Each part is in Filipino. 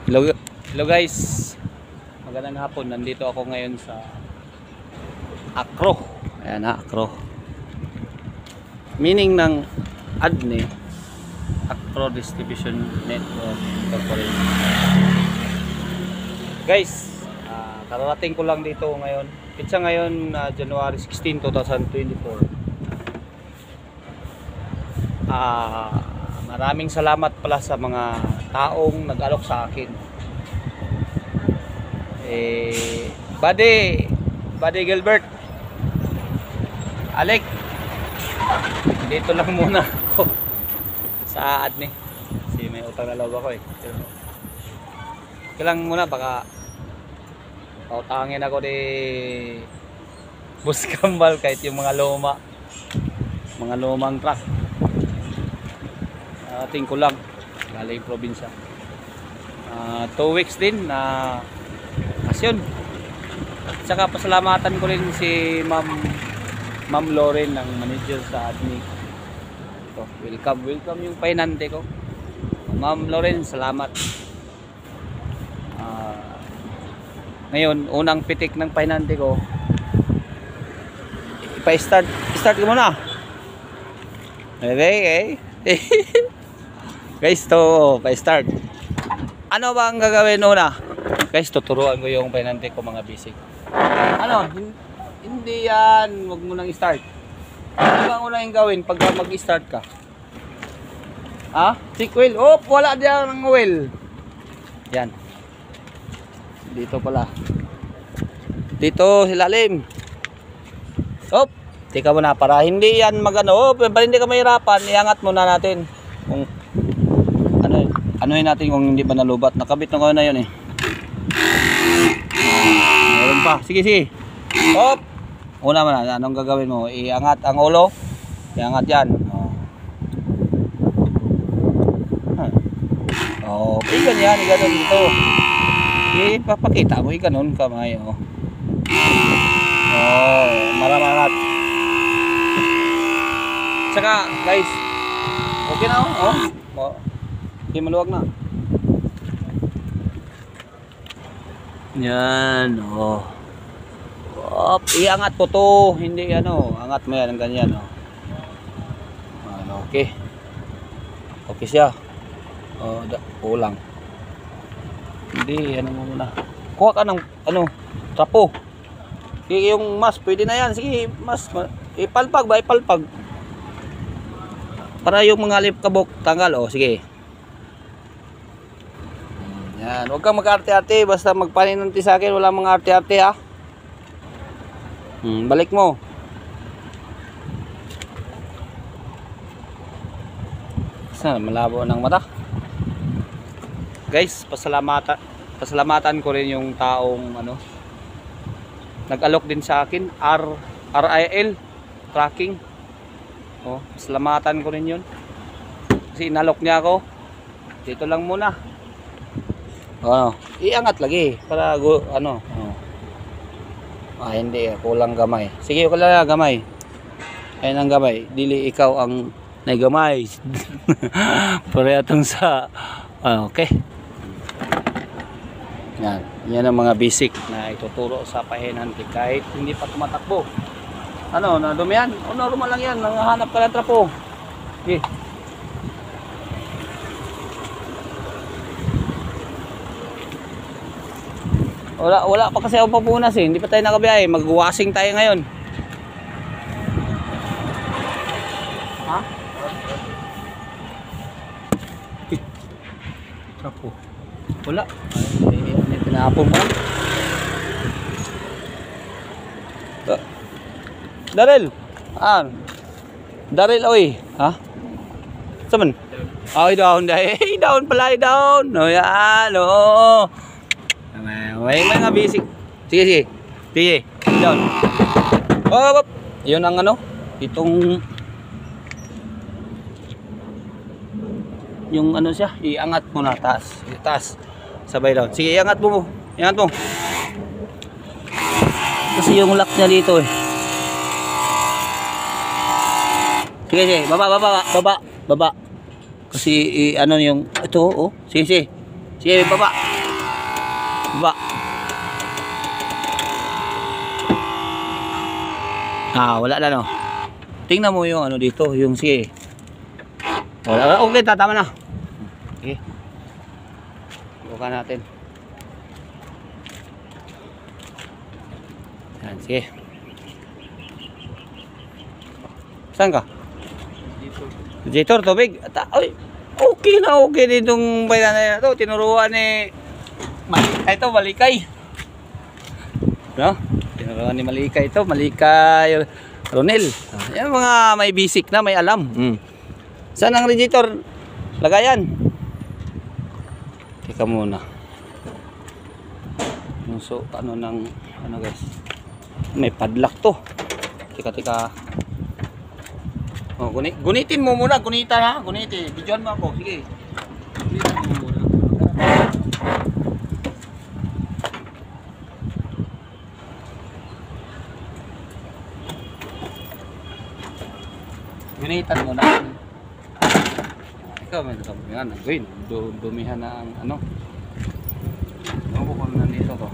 Hello, hello guys. Magandang hapon. Nandito ako ngayon sa Acro. Ayan na, Acro. Meaning ng ADNE, Acro Distribution Network Corporation. Guys, kararating ko lang dito ngayon. Pitsa ngayon, January 16, 2024. Maraming salamat pala sa mga taong nag-alok sa akin. Buddy Gilbert, Alec, dito lang muna ako sa ADNE kasi may utang na loob ako Kailang muna baka pautangin ako ni Boss Kambal kahit yung mga lumang truck. Ating ko lang galing probinsya. 2 weeks din na asyon. Saka pasalamatan ko rin si Ma'am Lauren ng manager sa ADNE. Ito, welcome yung painante ko. Ma'am Lauren, salamat. Ngayon, unang pitik ng painante ko. Start ko muna. Okay. Guys, to pa-start. Ano ba ang gagawin una? Guys, tuturuan ko yung painante ko mga basic. Hindi yan, wag mo nang i-start. Ano ba ang unang gawin pag mag-start ka? Check wheel. Wala diyan ng wheel. Yan. Dito pala. Dito silalim. Tika muna para hindi yan magano. Para hindi ka mahirapan, iangat muna natin. Kung anuhin natin kung hindi ba nalubat. Nakabit na ko na yun meron pa. Sige. Una mo na. Anong gagawin mo? Iangat ang ulo. Iangat yan. Okay, ganyan. Ganun dito. Papakita mo. Ganun kamay. Maramangat. Saka guys, okay na hindi maluwag na. Yan, iangat ko to, hindi angat mo yan ng ganyan, okay. Okay siya. Kulang. Hindi, mo muna. Kuha ka ng trapo. Yung mas, pwede na yan. Sige, mas, ipalpag. Para yung mga lipkabok tanggal. Sige. Yan, huwag kang mag-arte-arte. Basta magpaninanti sa akin. Wala mga arte-arte balik mo. Sana malabo ng mata. Guys, pasalamatan ko rin yung taong nag-alok din sa akin. RIL tracking. Pasalamatan ko rin yun. Kasi inalok niya ako. Dito lang muna. Iangat lagi para hindi, kulang gamay. Sige, kulang gamay. Ayun ang gamay. Dili ikaw ang naigamay. Parehong sa okay. Yan ang mga basic na ituturo sa pahinante kahit hindi pa tumatakbo. Nadumihan? Normal lang yan. Nanghahanap ka ng trapo. Okay. Wala pa kasi ako papunas hindi pa tayo nakabiyahe. Mag-washing tayo ngayon. Trapo. Wala. May pinapon mo. Daryl. Daryl, Saman? Down pala, down. Yan, may mga basic. Sige. Down. Yun ang itong yung siya, iangat mo na taas. Sabay down. Sige, iangat mo. Kasi yung lock niya dito Sige, baba. Kasi ano yung ito, sige, baba. Ba. Wala na no. Tingnan mo yung ano dito, yung sige. Wala, okay, tama na. Okay. Buka natin. Yan, sige. Saan ka? Jetor, tubig. Ay, okay na, okay din itong bayan na ito. Tinuruan ni Malikay ito, Malikay. No? Tinuruan ni Malikay ito, Malikay Ronel. Yan mga may basic na, may alam. Saan ang radiator? Lagayan. Teka muna. So, ano guys? May padlock to. Teka. Oh, gunitin mo muna, gunita ha, gunitin. Bidyoan mo ako, sige. Gunitin mo muna. Gunitan mo na. Ikaw, may yan. Gawin, dumihan na ang ano. Ano ko kung nandito to?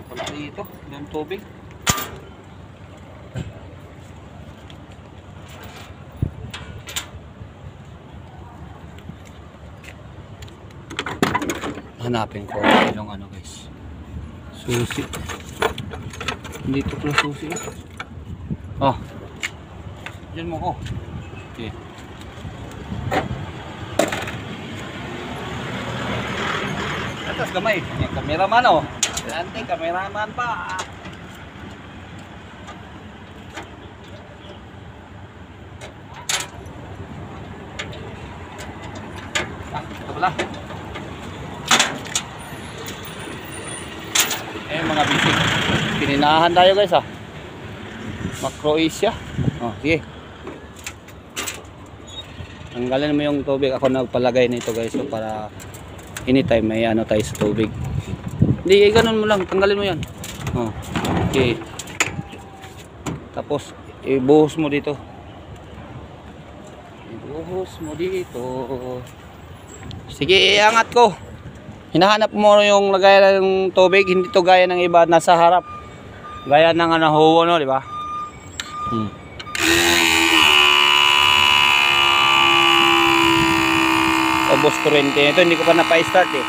Wala dito, yung tubig. Hanapin ko yung ano guys, susi. Dito pala susi. Oh, dyan mo ko. Okay. Atas gamay, yung cameraman oh. Ante, cameraman pa. Ito pala. Mga bisig. Pininahan tayo guys ha. Macroasia. Oh, sige. Tanggalin mo yung tubig. Ako nagpalagay nito guys so para anytime may ano tayo sa tubig. Hindi, ganun mo lang. Tanggalin mo yan. Oh, okay. Tapos, ibuhos mo dito. Ibuhos mo dito. Sige, iangat ko. Hinahanap mo yung lagayan ng tubig. Hindi to gaya ng iba nasa harap. Gaya ng ano, di ba? Ubos kuryente. Ito, hindi ko pa napa-start eh.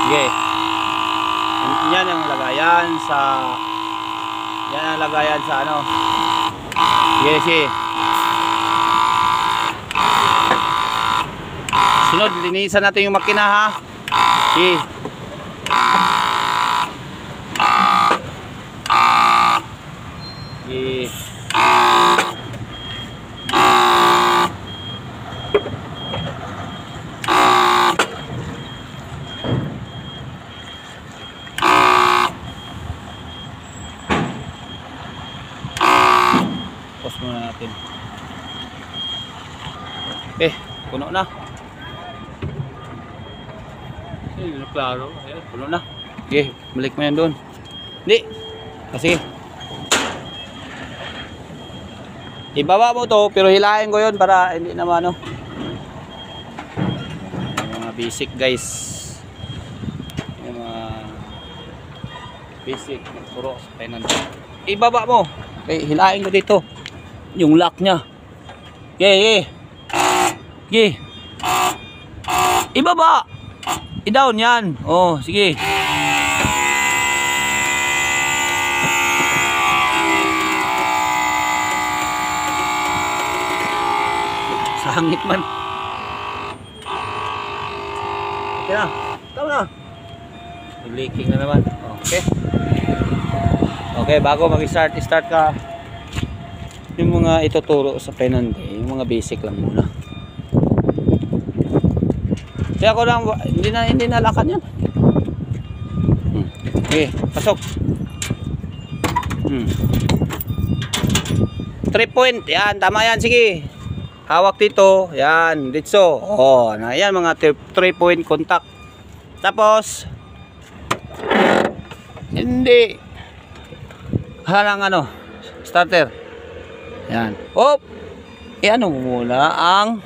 Okay. Yan ang lagayan sa ano. Yes, eh. Sunod, linisan natin yung makina ha. Okay. Okay. Pause muna natin. Puno na. Klaro. Puno na. Okay, balik mo yan doon. Hindi. Kasi ibaba mo to pero hilahin ko yun para hindi naman ano. Yung mga basic guys. Yung mga basic puro sa penan. Ibaba mo. Okay, hilahin ko dito. Yung lock niya. Okay. Ibaba. I-down yan. Oh, sige. Sangit man. Okay na. Tama na. Leaking na naman. Okay. Okay, bago mag-start ka. Yung mga ituturo sa penante, yung mga basic lang muna. Kaya ako lang, hindi na lakan yan. Okay, pasok. 3 point, yan, tama yan, sige. hawak dito, yan, ditso. Oh, na yan mga 3-point contact. Tapos hindi halang ano, starter. Yan. Hop. Ano muna ang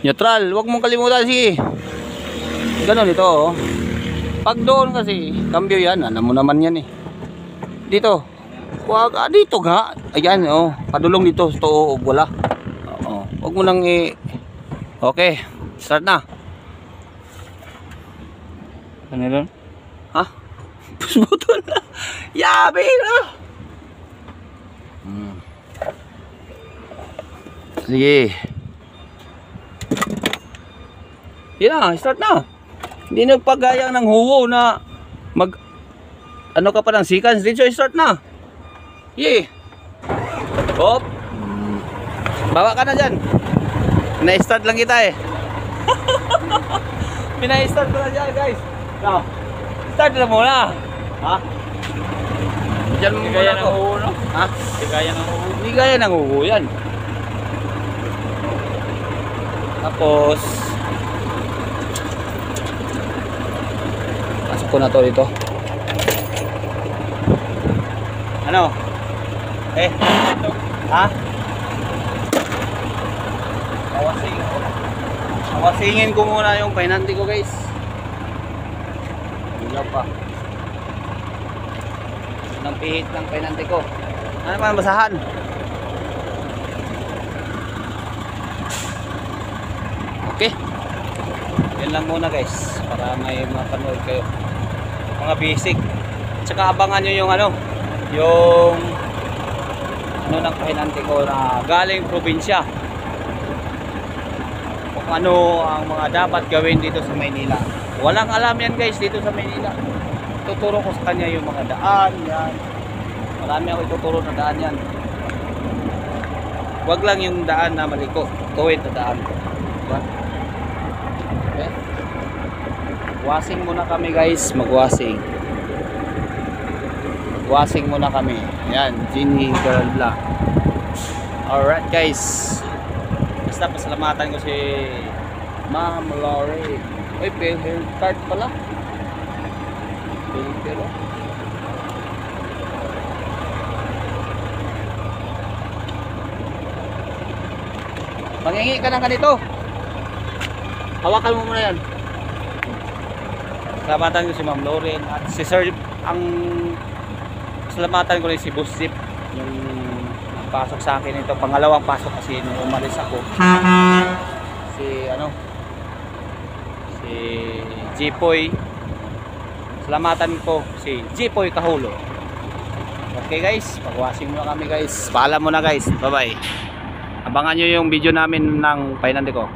neutral. Huwag mong kalimutan, sige. Ganon ito, oh. Pag doon kasi, cambio yan. Alam mo naman yan eh. Dito. Huwag, dito nga. Ayan, oh. Padulong dito. Ito, oh, wala. Oo. Huwag mo nang Okay. Start na. Ano yun? Ha? Push button na. Yabe na. Sige. Yan na, start na. Hindi nagpagayang ng huwo na ano ka pa ng seconds. Dito, start na. Yee. Hop. Bawa ka na dyan. Na-start lang kita eh. Pina-start ko na dyan, guys. Now, start na muna. Ha? Diyan mo muna ako. Ha? Hindi gaya ng huwo. Hindi gaya ng huwo yan. Tapos pasok ko na to dito. Ano? Ha? Awasingin ko muna yung painante ko, guys. Ilaw pa. Nang pihit ng painante ko. Ano naman basahan? Okay. Yan lang muna, guys, para may mapanood kayo. Mga basic. Tsaka abangan nyo yung yung ng pahinante ko na galing probinsya. Kung ano ang mga dapat gawin dito sa Maynila. Walang alam yan, guys, dito sa Maynila. Tuturo ko sa kanya yung mga daan yan. Marami ako ituturo na daan yan. Wag lang yung daan na maliko. Tuwid na daan. Diba? Okay. Washing muna kami, guys. Mag-washing. Washing muna kami. Ayan, Ginny Girl Black. Alright, guys. Basta pasalamatan ko si Ma'am Lori. Uy, pale hair card pala. Pale hair, oh. Mangingi ka ng ganito. Hawakan mo muna yan. Salamatan ko si Ma'am Lauren at si Sir, ang salamatan ko rin si Boss Zip, yung pasok sa akin ito, pangalawang pasok kasi nung umalis ako. Si Jipoy. Salamatan ko si Jipoy Kahulo. Okay, guys, pag-washing muna kami, guys. Paalam muna, guys. Bye bye. Abangan nyo yung video namin ng painante ko.